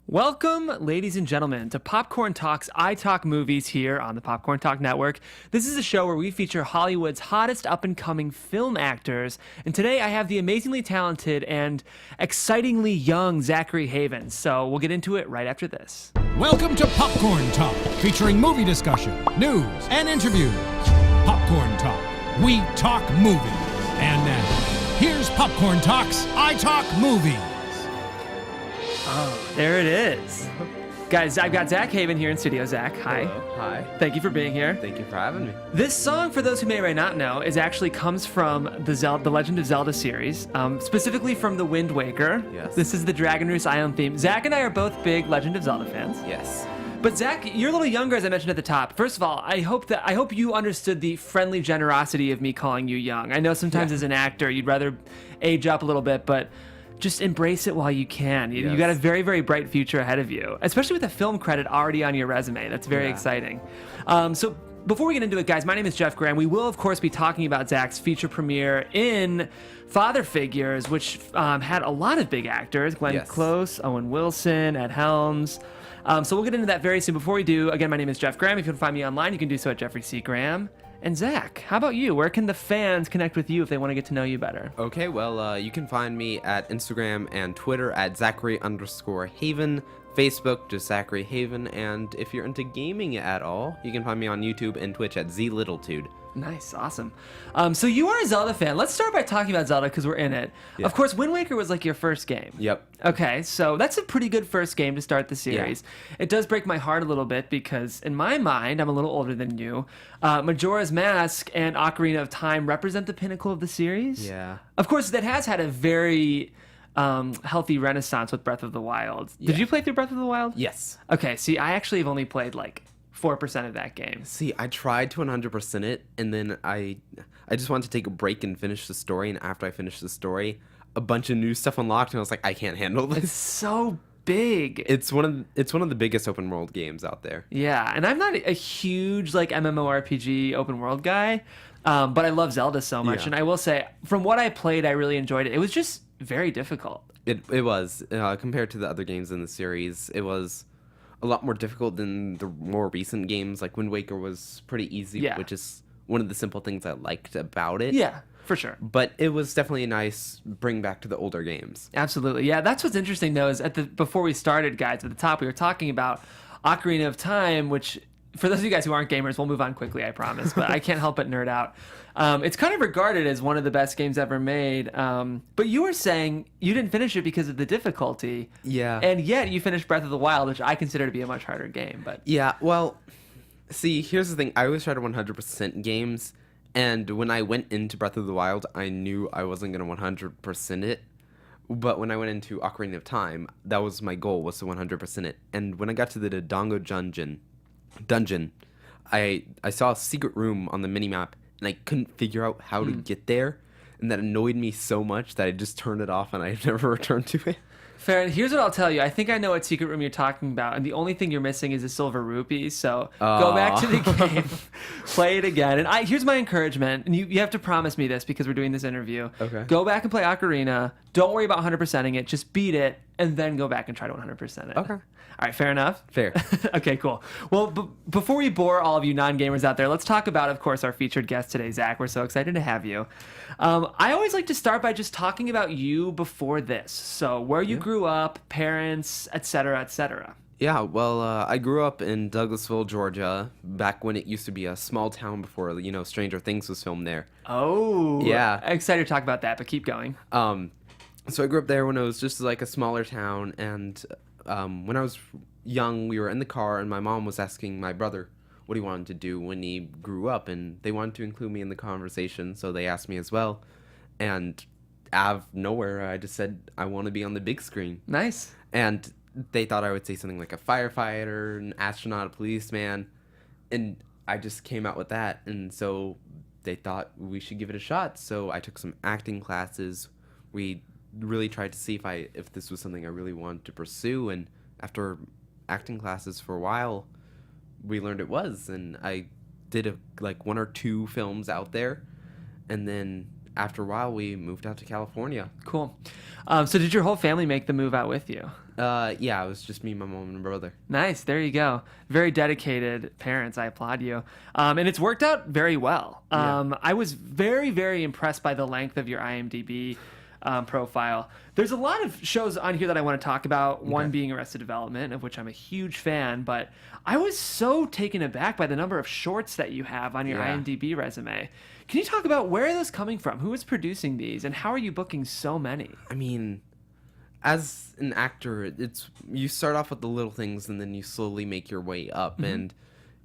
Welcome, ladies and gentlemen, to Popcorn Talk's iTalk Movies here on the Popcorn Talk Network. This is a show where we feature Hollywood's hottest up-and-coming film actors, and today I have the amazingly talented and excitingly young Zachary Haven, so we'll get into it right after this. Welcome to Popcorn Talk, featuring movie discussion, news, and interviews. Popcorn Talk, we talk movies. And now, here's Popcorn Talk's iTalk Movies. Oh, there it is. Guys, I've got Zach Haven here in studio. Zach, hi. Hello. Hi. Thank you for being here. Thank you for having me. This song, for those who may or may not know, comes from the Legend of Zelda series, specifically from The Wind Waker. Yes. This is the Dragon Roost Island theme. Zach and I are both big Legend of Zelda fans. Yes. But Zach, you're a little younger, as I mentioned at the top. First of all, I hope you understood the friendly generosity of me calling you young. I know sometimes as an actor you'd rather age up a little bit, but just embrace it while you can. You got a very, very bright future ahead of you, especially with a film credit already on your resume. That's very exciting. So before we get into it, guys, my name is Jeff Graham. We will, of course, be talking about Zach's feature premiere in Father Figures, which had a lot of big actors: Glenn Close, Owen Wilson, Ed Helms. So we'll get into that very soon. Before we do, again, my name is Jeff Graham. If you want to find me online, you can do so at Jeffrey C. Graham. And Zach, how about you? Where can the fans connect with you if they want to get to know you better? Okay, well, you can find me at Instagram and Twitter at Zachary_Haven, Facebook, just Zachary Haven, and if you're into gaming at all, you can find me on YouTube and Twitch at ZLittletude. Nice, awesome. So you are a Zelda fan. Let's start by talking about Zelda because we're in it. Yeah. Of course, Wind Waker was like your first game. Yep. Okay, so that's a pretty good first game to start the series. Yeah. It does break my heart a little bit because in my mind, I'm a little older than you, Majora's Mask and Ocarina of Time represent the pinnacle of the series. Yeah. Of course, that has had a very healthy renaissance with Breath of the Wild. Yeah. Did you play through Breath of the Wild? Yes. Okay, see, I actually have only played like 4% of that game. See, I tried to 100% it, and then I just wanted to take a break and finish the story, and after I finished the story, a bunch of new stuff unlocked, and I was like, I can't handle this. It's so big. It's one of the biggest open world games out there. Yeah, and I'm not a huge like MMORPG open world guy, but I love Zelda so much, and I will say, from what I played, I really enjoyed it. It was just very difficult. It was compared to the other games in the series. It was a lot more difficult than the more recent games. Like Wind Waker was pretty easy, which is one of the simple things I liked about it. Yeah, for sure. But it was definitely a nice bring back to the older games. Absolutely. Yeah, that's what's interesting though is before we started, guys, at the top we were talking about Ocarina of Time, which for those of you guys who aren't gamers, we'll move on quickly, I promise, but I can't help but nerd out. It's kind of regarded as one of the best games ever made, but you were saying you didn't finish it because of the difficulty. Yeah. And yet you finished Breath of the Wild, which I consider to be a much harder game. But yeah, well, see, here's the thing. I always try to 100% games, and when I went into Breath of the Wild, I knew I wasn't going to 100% it. But when I went into Ocarina of Time, that was my goal, was to 100% it. And when I got to the Dodongo dungeon, I saw a secret room on the minimap, and I couldn't figure out how to get there, and that annoyed me so much that I just turned it off and I never returned to it. Fair. And here's what I'll tell you. I think I know what secret room you're talking about, and the only thing you're missing is a silver rupee. So go back to the game, play it again. And here's my encouragement, and you have to promise me this because we're doing this interview. Okay. Go back and play Ocarina. Don't worry about 100%ing it. Just beat it, and then go back and try to 100% it. Okay. All right, fair enough? Fair. Okay, cool. Well, before we bore all of you non-gamers out there, let's talk about, of course, our featured guest today, Zach. We're so excited to have you. I always like to start by just talking about you before this. So where you grew up, parents, et cetera, et cetera. Yeah, well, I grew up in Douglasville, Georgia, back when it used to be a small town before, Stranger Things was filmed there. Oh. Yeah. Excited to talk about that, but keep going. So I grew up there when it was just like a smaller town, and when I was young, we were in the car, and my mom was asking my brother what he wanted to do when he grew up, and they wanted to include me in the conversation, so they asked me as well. And out of nowhere, I just said, I want to be on the big screen. Nice. And they thought I would say something like a firefighter, an astronaut, a policeman, and I just came out with that, and so they thought we should give it a shot. So I took some acting classes. We really tried to see if this was something I really wanted to pursue, and after acting classes for a while, we learned it was, and I did like 1 or 2 films out there, and then after a while, we moved out to California. Cool. So did your whole family make the move out with you? Yeah, it was just me, my mom, and my brother. Nice. There you go. Very dedicated parents. I applaud you. And it's worked out very well. I was very, very impressed by the length of your IMDb profile. There's a lot of shows on here that I want to talk about, one being Arrested Development, of which I'm a huge fan, but I was so taken aback by the number of shorts that you have on your IMDb resume. Can you talk about where are those coming from? Who is producing these, and how are you booking so many? I mean, as an actor, you start off with the little things and then you slowly make your way up. And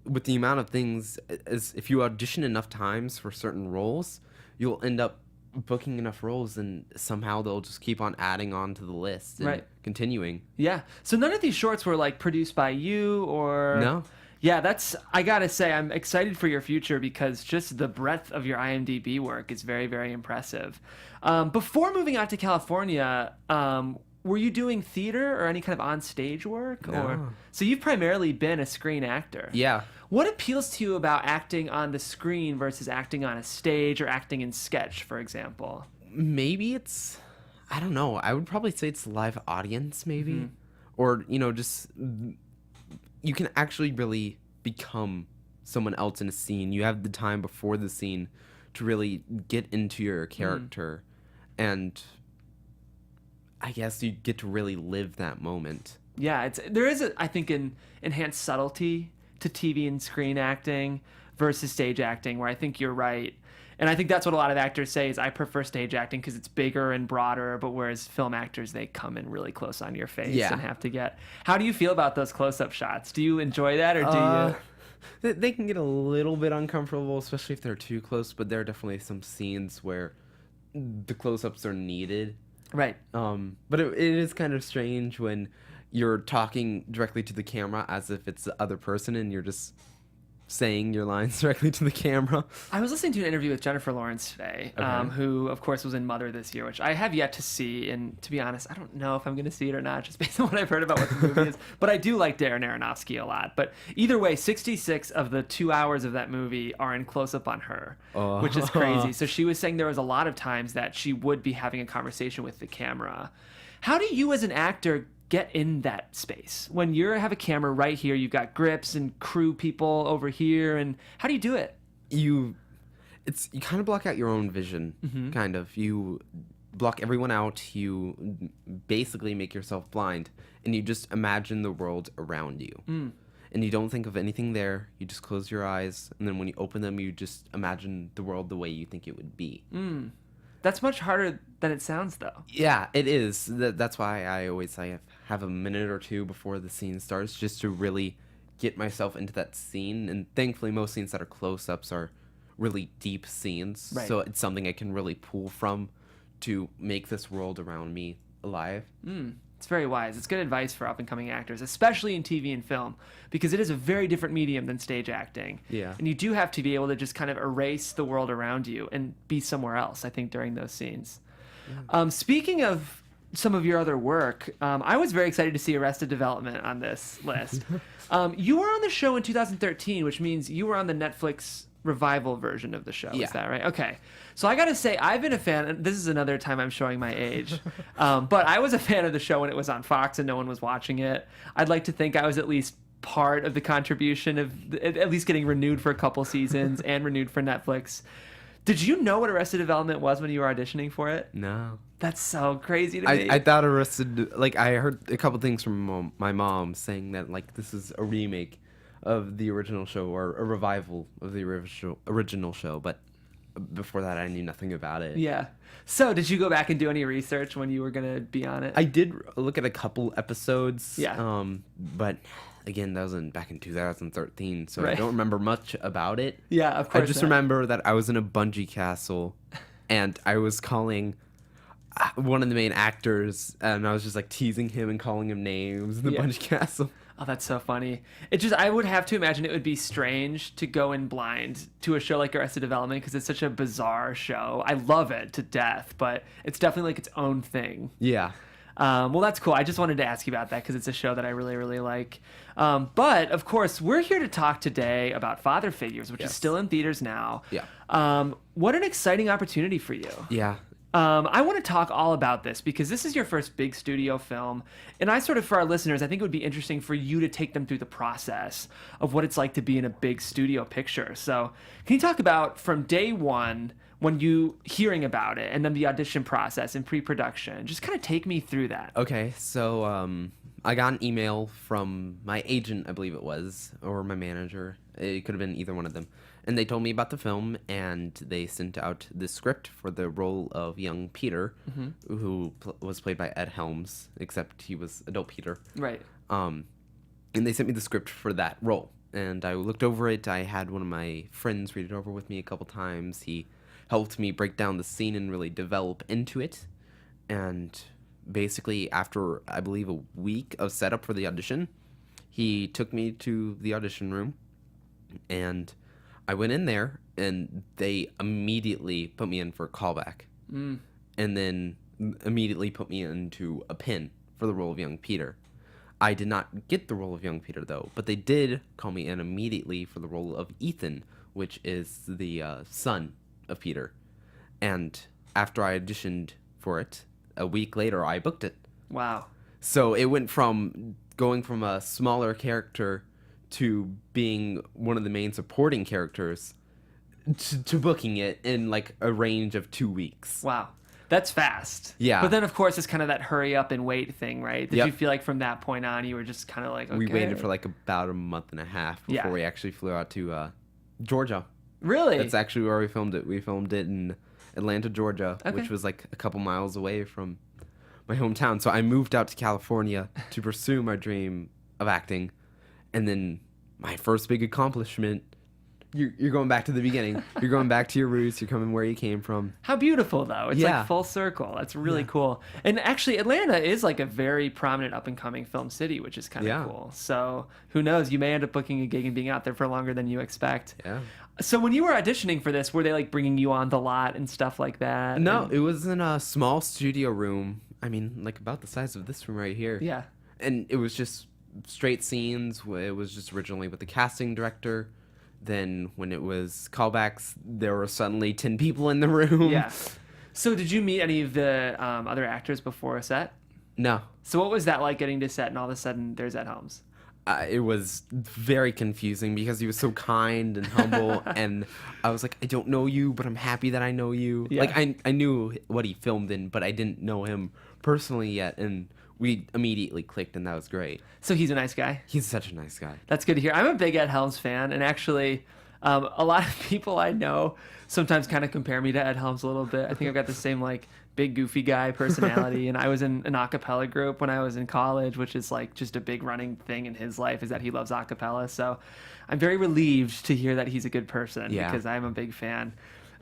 with the amount of things, as if you audition enough times for certain roles, you'll end up booking enough roles, and somehow they'll just keep on adding on to the list and continuing. Yeah. So none of these shorts were like produced by you or... No. Yeah, I gotta say, I'm excited for your future because just the breadth of your IMDb work is very, very impressive. Before moving out to California, were you doing theater or any kind of on-stage work? No. So you've primarily been a screen actor. Yeah. What appeals to you about acting on the screen versus acting on a stage or acting in sketch, for example? Maybe it's... I don't know. I would probably say it's live audience, maybe. Or, just... You can actually really become someone else in a scene. You have the time before the scene to really get into your character. And I guess you get to really live that moment. Yeah, there is, I think, an enhanced subtlety to TV and screen acting versus stage acting, where I think you're right. And I think that's what a lot of actors say is I prefer stage acting because it's bigger and broader, but whereas film actors, they come in really close on your face and have to get... How do you feel about those close-up shots? Do you enjoy that or do you... They can get a little bit uncomfortable, especially if they're too close, but there are definitely some scenes where the close-ups are needed. Right. But it is kind of strange when you're talking directly to the camera as if it's the other person and you're just saying your lines directly to the camera. I was listening to an interview with Jennifer Lawrence today, who, of course, was in Mother this year, which I have yet to see. And to be honest, I don't know if I'm going to see it or not, just based on what I've heard about what the movie is. But I do like Darren Aronofsky a lot. But either way, 66 of the 2 hours of that movie are in close-up on her, which is crazy. So she was saying there was a lot of times that she would be having a conversation with the camera. How do you, as an actor, get in that space when you have a camera right here, you've got grips and crew people over here, and how do you do it? You kind of block out your own vision. Kind of, you block everyone out, you basically make yourself blind, and you just imagine the world around you. And you don't think of anything there, you just close your eyes, and then when you open them, you just imagine the world the way you think it would be. That's much harder than it sounds, though. Yeah, it is. That's why I always say have a minute or two before the scene starts just to really get myself into that scene. And thankfully, most scenes that are close-ups are really deep scenes. Right. So it's something I can really pull from to make this world around me alive. It's very wise. It's good advice for up-and-coming actors, especially in TV and film, because it is a very different medium than stage acting. Yeah. And you do have to be able to just kind of erase the world around you and be somewhere else, I think, during those scenes. Speaking of some of your other work, I was very excited to see Arrested Development on this list. You were on the show in 2013, which means you were on the Netflix revival version of the show. Yeah. Is that right? Okay. So I gotta say, I've been a fan, and this is another time I'm showing my age, but I was a fan of the show when it was on Fox and no one was watching it. I'd like to think I was at least part of the contribution of at least getting renewed for a couple seasons and renewed for Netflix. Did you know what Arrested Development was when you were auditioning for it? No. That's so crazy to me. I thought Arrested, I heard a couple things from my mom saying that, this is a remake of the original show or a revival of the original show, but before that I knew nothing about it. Yeah. So did you go back and do any research when you were going to be on it? I did look at a couple episodes. Yeah. But again, that was back in 2013, so Right. I don't remember much about it. Yeah, of course I just not. remember that I was in a bungee castle and I was calling one of the main actors, and I was just teasing him and calling him names in the bungee castle. Oh, that's so funny. I would have to imagine it would be strange to go in blind to a show like Arrested Development because it's such a bizarre show. I love it to death, but it's definitely its own thing. Yeah. Well, that's cool. I just wanted to ask you about that because it's a show that I really, really like. But, of course, we're here to talk today about Father Figures, which is still in theaters now. Yeah. What an exciting opportunity for you. Yeah. I want to talk all about this because this is your first big studio film. And I sort of, for our listeners, I think it would be interesting for you to take them through the process of what it's like to be in a big studio picture. So can you talk about from day one when you hearing about it and then the audition process and pre-production? Just kind of take me through that. Okay, so I got an email from my agent, I believe it was, or my manager. It could have been either one of them. And they told me about the film, and they sent out the script for the role of young Peter, who was played by Ed Helms, except he was adult Peter. Right. And they sent me the script for that role. And I looked over it. I had one of my friends read it over with me a couple times. He helped me break down the scene and really develop into it. And basically, after, I believe, a week of setup for the audition, he took me to the audition room, and I went in there, and they immediately put me in for a callback. And then immediately put me into a pin for the role of young Peter. I did not get the role of young Peter, though, but they did call me in immediately for the role of Ethan, which is the son of Peter. And after I auditioned for it, a week later, I booked it. Wow. So it went from going from a smaller character to being one of the main supporting characters to booking it in like a range of 2 weeks. Wow. That's fast. Yeah. But then, of course, it's kind of that hurry up and wait thing, right? Did Yep. you feel like from that point on, you were just kind of like, okay. We waited for like about a month and a half before Yeah. we actually flew out to Georgia. Really? That's actually where we filmed it. We filmed it in Atlanta, Georgia, Okay. which was like a couple miles away from my hometown. So I moved out to California to pursue my dream of acting. And then my first big accomplishment, you're going back to the beginning. You're going back to your roots. You're coming where you came from. How beautiful, though. It's Yeah. like full circle. That's really cool. And actually, Atlanta is like a very prominent up-and-coming film city, which is kind of Yeah. cool. So who knows? You may end up booking a gig and being out there for longer than you expect. Yeah. So when you were auditioning for this, were they like bringing you on the lot and stuff like that? No, And- it was in a small studio room. I mean, like about the size of this room right here. Yeah. And it was just straight scenes. It was just originally with the casting director. Then when it was callbacks, there were suddenly 10 people in the room. Yeah. So did you meet any of the other actors before a set? No. So what was that like getting to set and all of a sudden there's Ed Helms? It was very confusing because he was so kind and humble. And I was like, I don't know you, but I'm happy that I know you. Yeah. Like, I knew what he filmed in, but I didn't know him personally yet. And we immediately clicked, and that was great. So he's a nice guy? He's such a nice guy. That's good to hear. I'm a big Ed Helms fan, and actually, a lot of people I know sometimes kind of compare me to Ed Helms a little bit. I think I've got the same like big goofy guy personality, and I was in an a cappella group when I was in college, which is like just a big running thing in his life is that he loves a cappella. So I'm very relieved to hear that he's a good person because I'm a big fan.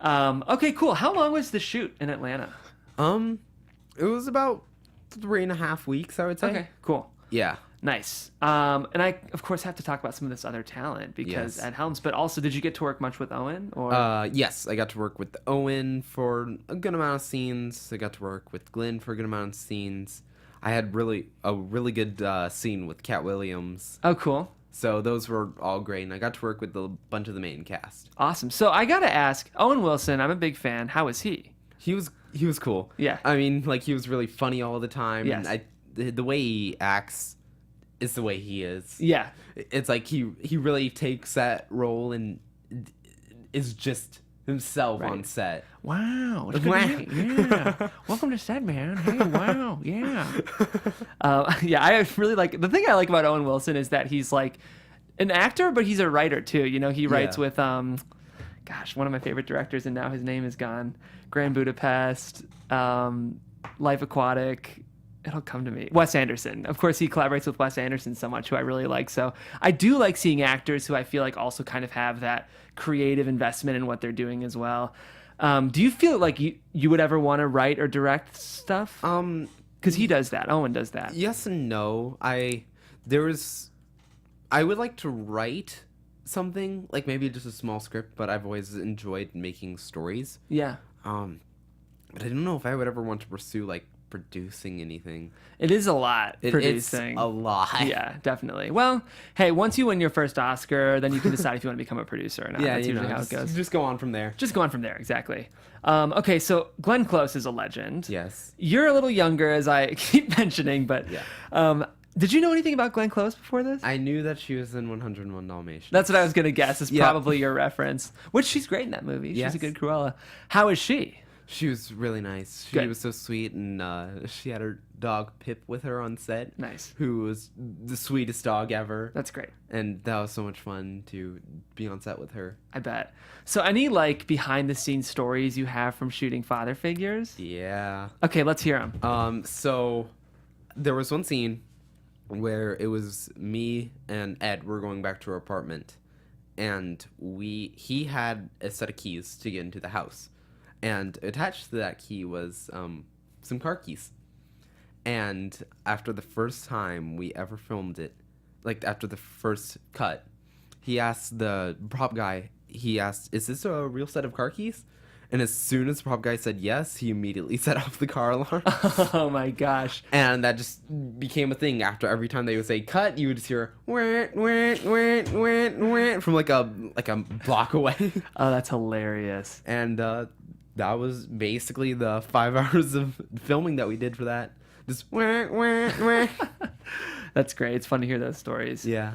Okay, cool. How long was the shoot in Atlanta? It was about 3.5 weeks, I would say. Okay, cool. Yeah. Nice. And I, of course, have to talk about some of this other talent because Yes. Ed Helms, but also did you get to work much with Owen? Or Yes, I got to work with Owen for a good amount of scenes. I got to work with Glenn for a good amount of scenes. I had a really good scene with Cat Williams. Oh, cool. So those were all great, and I got to work with a bunch of the main cast. Awesome. So I got to ask, Owen Wilson, I'm a big fan. How was he? He was cool. Yeah. I mean, like, he was really funny all the time. Yes. And the way he acts is the way he is. Yeah. It's like he really takes that role and is just himself on set. Wow. It's good to meet you. Yeah. Welcome to set, man. Hey, wow. Yeah. Yeah, I really like, the thing I like about Owen Wilson is that he's like an actor, but he's a writer too. You know, he writes with, gosh, one of my favorite directors, and now his name is gone. Grand Budapest, Life Aquatic. It'll come to me. Wes Anderson. Of course, he collaborates with Wes Anderson so much, who I really like. So I do like seeing actors who I feel like also kind of have that creative investment in what they're doing as well. Do you feel like you would ever want to write or direct stuff? Because he does that. Owen does that. Yes and no. I would like to write something, like maybe just a small script, but I've always enjoyed making stories. Yeah. But I don't know if I would ever want to pursue like producing anything. It is a lot It's producing. a lot. Yeah, definitely. Well, hey, once you win your first Oscar, then you can decide if you want to become a producer or not. Yeah, That's you usually know, how it goes. just go on from there. Just go on from there, exactly. Okay, so Glenn Close is a legend. Yes. You're a little younger, as I keep mentioning, but Yeah. did you know anything about Glenn Close before this? I knew that she was in 101 Dalmatians. That's what I was going to guess. Is Yeah. probably your reference. Which she's great in that movie. She's Yes. a good Cruella. How is she? She was really nice. She Good. was so sweet, and she had her dog Pip with her on set. Nice. Who was the sweetest dog ever. That's great. And that was so much fun to be on set with her. I bet. So any like behind the scenes stories you have from shooting father figures? Yeah. Okay, let's hear them. So there was one scene where it was me and Ed were going back to our apartment, and he had a set of keys to get into the house, and attached to that key was some car keys. And after the first time we ever filmed it, like after the first cut, he asked the prop guy, is this a real set of car keys? And as soon as the prop guy said yes, he immediately set off the car alarm. Oh my gosh. And that just became a thing. After every time they would say cut, you would just hear went from like a block away. Oh, that's hilarious. And that was basically the 5 hours of filming that we did for that. Just That's great. It's fun to hear those stories. Yeah.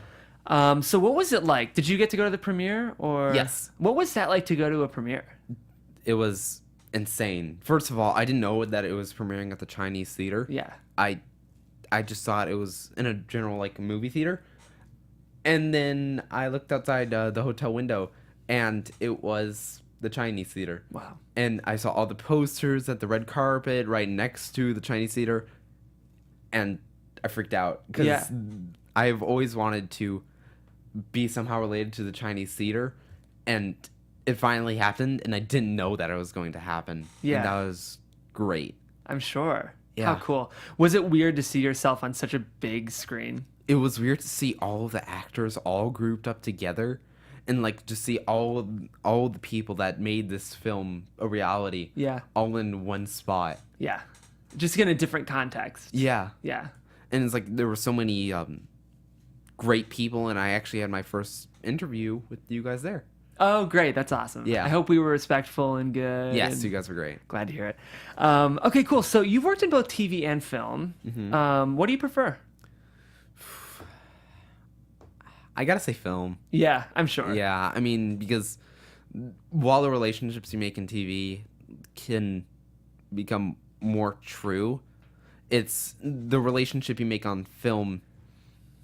So what was it like? Did you get to go to the premiere or? Yes. What was that like to go to a premiere? It was insane. First of all, I didn't know that it was premiering at the Chinese theater. Yeah. I just thought it was in a general like movie theater. And then I looked outside the hotel window, and it was the Chinese theater. Wow. And I saw all the posters at the red carpet right next to the Chinese theater, and I freaked out because Yeah. I've always wanted to be somehow related to the Chinese theater, and it finally happened, and I didn't know that it was going to happen. Yeah. And that was great. I'm sure. Yeah. How cool. Was it weird to see yourself on such a big screen? It was weird to see all of the actors all grouped up together, and like to see all the people that made this film a reality. Yeah. All in one spot. Yeah. Just in a different context. Yeah. Yeah. And it's like there were so many great people, and I actually had my first interview with you guys there. Oh, great. That's awesome. Yeah. I hope we were respectful and good. Yes, and you guys were great. glad to hear it. Okay, cool. So you've worked in both TV and film. Mm-hmm. What do you prefer? I gotta say film. Yeah, I'm sure. Yeah, I mean, because while the relationships you make in TV can become more true, it's the relationship you make on film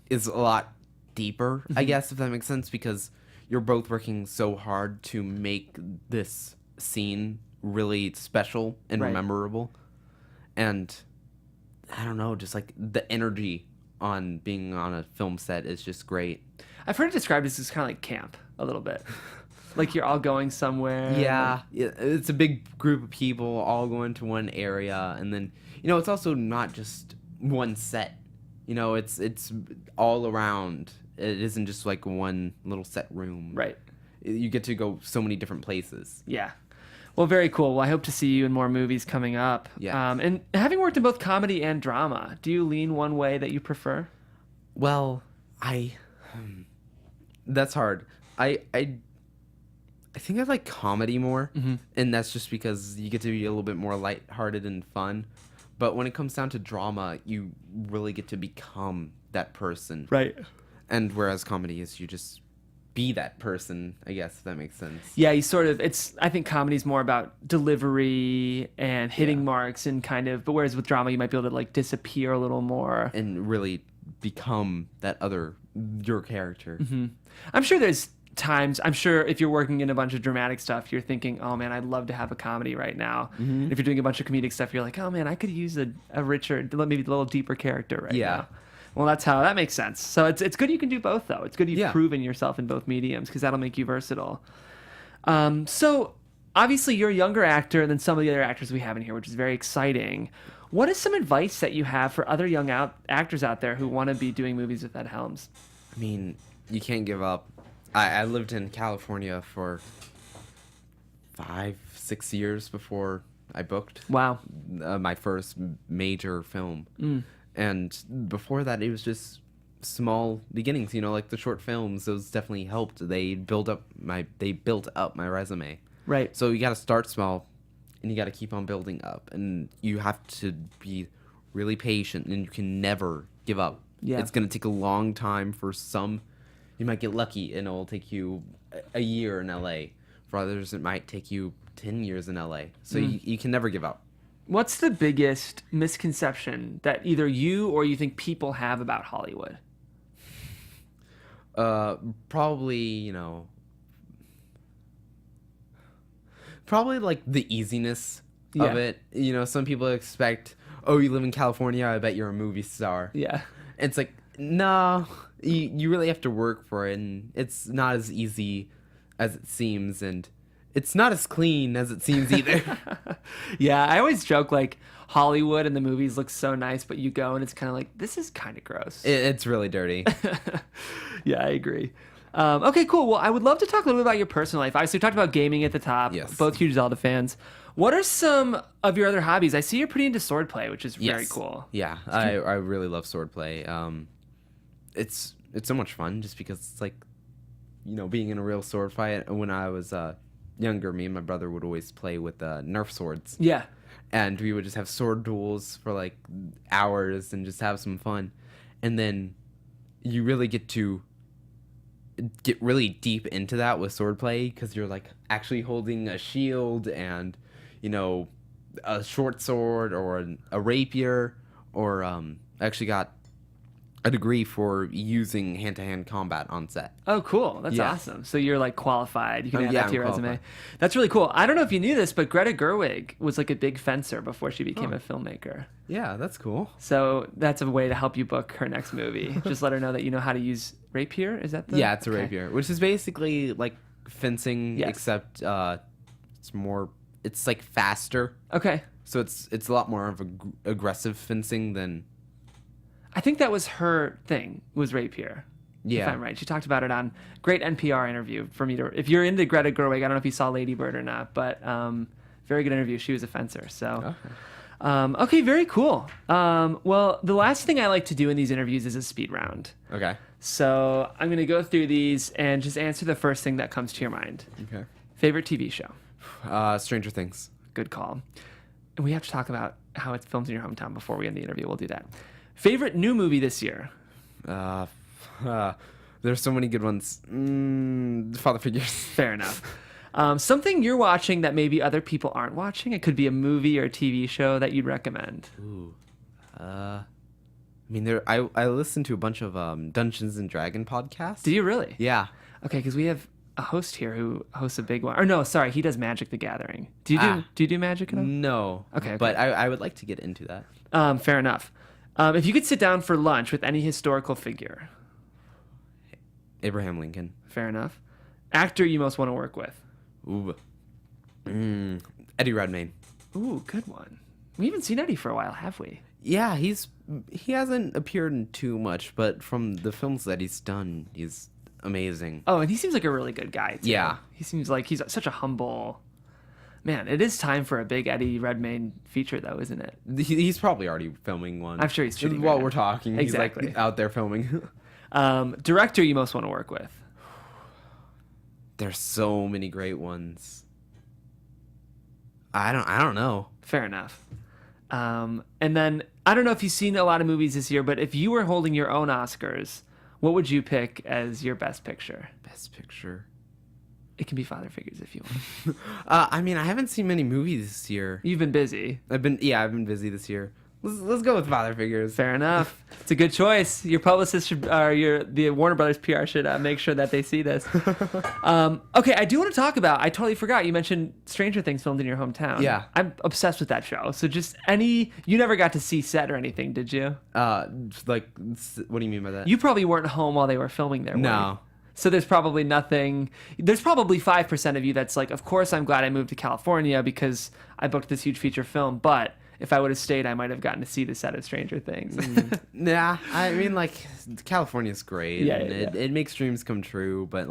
is a lot deeper, I guess, if that makes sense, because you're both working so hard to make this scene really special and Right. memorable. And I don't know, just like the energy on being on a film set is just great. I've heard it described as just kind of like camp a little bit. Like you're all going somewhere. Yeah, it's a big group of people all going to one area, and then it's also not just one set. It's all around. It isn't just like one little set room. Right. You get to go so many different places. Yeah. Well, very cool. Well, I hope to see you in more movies coming up. Yeah. And having worked in both comedy and drama, do you lean one way that you prefer? Well, that's hard. I think I like comedy more, and that's just because you get to be a little bit more lighthearted and fun. But when it comes down to drama, you really get to become that person. Right. And whereas comedy is you just be that person, I guess, if that makes sense. Yeah, you sort of, I think comedy's more about delivery and hitting marks and kind of, but whereas with drama, you might be able to like disappear a little more. And really become your character. I'm sure there's times, I'm sure if you're working in a bunch of dramatic stuff, you're thinking, oh man, I'd love to have a comedy right now. And if you're doing a bunch of comedic stuff, you're like, oh man, I could use a richer, maybe a little deeper character right now. Well, that makes sense. So it's good you can do both, though. It's good you've proven yourself in both mediums, because that'll make you versatile. So obviously you're a younger actor than some of the other actors we have in here, which is very exciting. What is some advice that you have for other young actors out there who want to be doing movies with Ed Helms? I mean, you can't give up. I lived in California for 5-6 years before I booked. Wow. My first major film. And before that, it was just small beginnings, like the short films. Those definitely helped. They built up my resume. Right. So you got to start small, and you got to keep on building up, and you have to be really patient, and you can never give up. Yeah. It's going to take a long time for some. You might get lucky, and it'll take you a year in LA. For others, it might take you 10 years in LA. So you can never give up. What's the biggest misconception that either you or you think people have about Hollywood? Probably, probably like the easiness of it. Some people expect, oh, you live in California, I bet you're a movie star. Yeah. It's like, no, you really have to work for it, and it's not as easy as it seems, and it's not as clean as it seems either. Yeah, I always joke like Hollywood and the movies look so nice, but you go and it's kind of like, this is kind of gross. It's really dirty. Yeah, I agree. Okay, cool. Well, I would love to talk a little bit about your personal life. Obviously, we talked about gaming at the top. Yes. Both huge Zelda fans. What are some of your other hobbies? I see you're pretty into swordplay, which is very cool. Yeah, I really love swordplay. It's so much fun just because it's like, being in a real sword fight. When I was younger, me and my brother would always play with Nerf swords. Yeah. And we would just have sword duels for like hours and just have some fun. And then you really get really deep into that with swordplay because you're like actually holding a shield and, a short sword or a rapier, or I actually got a degree for using hand-to-hand combat on set. Oh, cool. That's Yeah. awesome. So you're like qualified. You can add that I'm to your resume. qualified. That's really cool. I don't know if you knew this, but Greta Gerwig was like a big fencer before she became a filmmaker. Yeah, that's cool. So that's a way to help you book her next movie. Just let her know that you know how to use rapier. Is that the? Yeah, it's a Okay. rapier, which is basically like fencing, Yes. except it's like faster. Okay. So it's a lot more of aggressive fencing than. I think that was her thing, was rapier. Yeah. If I'm right. She talked about it on great NPR interview for me to, if you're into Greta Gerwig, I don't know if you saw Lady Bird or not, but very good interview. She was a fencer. So, okay, very cool. Well, the last thing I like to do in these interviews is a speed round. Okay. So I'm going to go through these and just answer the first thing that comes to your mind. Okay. Favorite TV show? Stranger Things. Good call. And we have to talk about how it's filmed in your hometown before we end the interview. We'll do that. Favorite new movie this year? There's so many good ones. Father Figures. Fair enough. Something you're watching that maybe other people aren't watching? It could be a movie or a TV show that you'd recommend. Ooh. I listen to a bunch of Dungeons and Dragon podcasts. Do you really? Yeah. Okay, because we have a host here who hosts a big one. Or no, sorry, he does Magic the Gathering. Do you do Magic at all? No. Okay. But I would like to get into that. Fair enough. If you could sit down for lunch with any historical figure. Abraham Lincoln. Fair enough. Actor you most want to work with. Ooh. Eddie Redmayne. Ooh, good one. We haven't seen Eddie for a while, have we? Yeah, he hasn't appeared in too much, but from the films that he's done, he's amazing. Oh, and he seems like a really good guy, too. Yeah. He seems like he's such a humble... Man, it is time for a big Eddie Redmayne feature, though, isn't it? He's probably already filming one. I'm sure he's shooting While right we're now. talking, Exactly. he's like out there filming. Director you most want to work with? There's so many great ones. I don't know. Fair enough. And then, I don't know if you've seen a lot of movies this year, but if you were holding your own Oscars, what would you pick as your best picture? Best picture. It can be Father Figures if you want. I haven't seen many movies this year. You've been busy. I've been busy this year. Let's go with Father Figures. Fair enough. It's a good choice. Your publicist should, or the Warner Brothers PR should make sure that they see this. Okay, I do want to talk about, I totally forgot, you mentioned Stranger Things filmed in your hometown. Yeah. I'm obsessed with that show. So just you never got to see set or anything, did you? What do you mean by that? You probably weren't home while they were filming there, were No. you? So there's probably nothing. There's probably 5% of you that's like, of course I'm glad I moved to California because I booked this huge feature film, but if I would have stayed, I might have gotten to see the set of Stranger Things. Nah, California's great. Yeah, and yeah. It makes dreams come true, but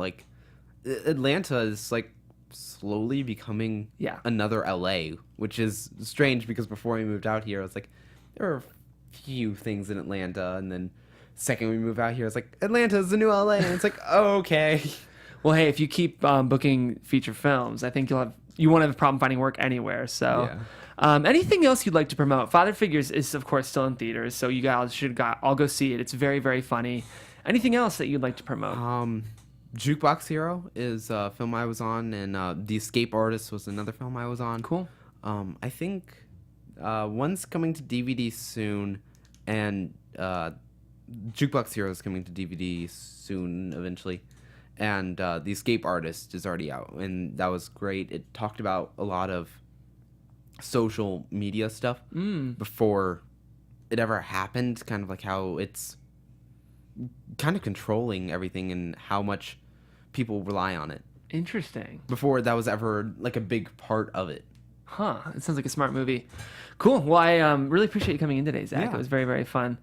Atlanta is slowly becoming Yeah. another LA, which is strange because before we moved out here, I was like, there are a few things in Atlanta, and then second we moved out here, it's like Atlanta is the new LA, and it's like, oh, okay. Well, hey, if you keep booking feature films, I think you won't have a problem finding work anywhere. So, anything else you'd like to promote? Father Figures is, of course, still in theaters, so you guys should all go see it. It's very, very funny. Anything else that you'd like to promote? Jukebox Hero is a film I was on, and The Escape Artist was another film I was on. Cool. I think one's coming to DVD soon, and Jukebox Hero is coming to DVD soon eventually. And The Escape Artist is already out, and that was great. It talked about a lot of social media stuff before it ever happened, kind of like how it's kind of controlling everything and how much people rely on it. Interesting. Before that was ever like a big part of it. Huh. It sounds like a smart movie. Cool. Well, I really appreciate you coming in today, Zach. Yeah. It was very, very fun.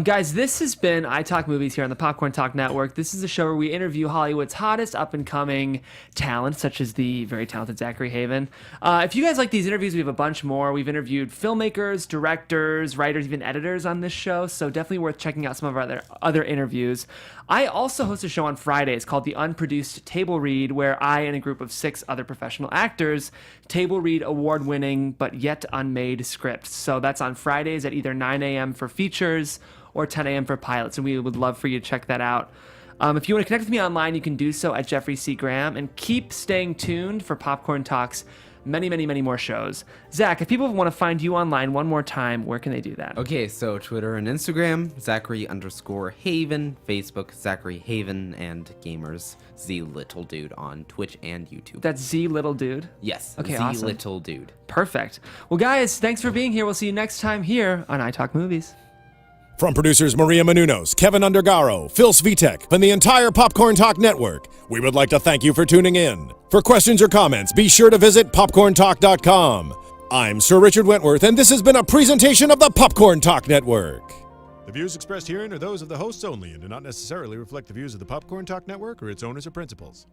Guys, this has been iTalk Movies here on the Popcorn Talk Network. This is a show where we interview Hollywood's hottest up-and-coming talent, such as the very talented Zachary Haven. If you guys like these interviews, we have a bunch more. We've interviewed filmmakers, directors, writers, even editors on this show, so definitely worth checking out some of our other interviews. I also host a show on Fridays called the Unproduced Table Read, where I and a group of 6 other professional actors table read award-winning but yet unmade scripts. So that's on Fridays at either 9 a.m. for features or 10 a.m. for pilots, and we would love for you to check that out. If you want to connect with me online, you can do so at Jeffrey C. Graham, and keep staying tuned for Popcorn Talk's many, many, many more shows. Zach, if people want to find you online one more time, where can they do that? Okay, so Twitter and Instagram, Zachary_Haven, Facebook, Zachary Haven, and gamers, Z Little Dude on Twitch and YouTube. That's Z Little Dude? Yes, Okay, Z awesome. Little Dude. Perfect. Well, guys, thanks for being here. We'll see you next time here on iTalk Movies. From producers Maria Menounos, Kevin Undergaro, Phil Svitek, and the entire Popcorn Talk Network, we would like to thank you for tuning in. For questions or comments, be sure to visit popcorntalk.com. I'm Sir Richard Wentworth, and this has been a presentation of the Popcorn Talk Network. The views expressed herein are those of the hosts only and do not necessarily reflect the views of the Popcorn Talk Network or its owners or principals.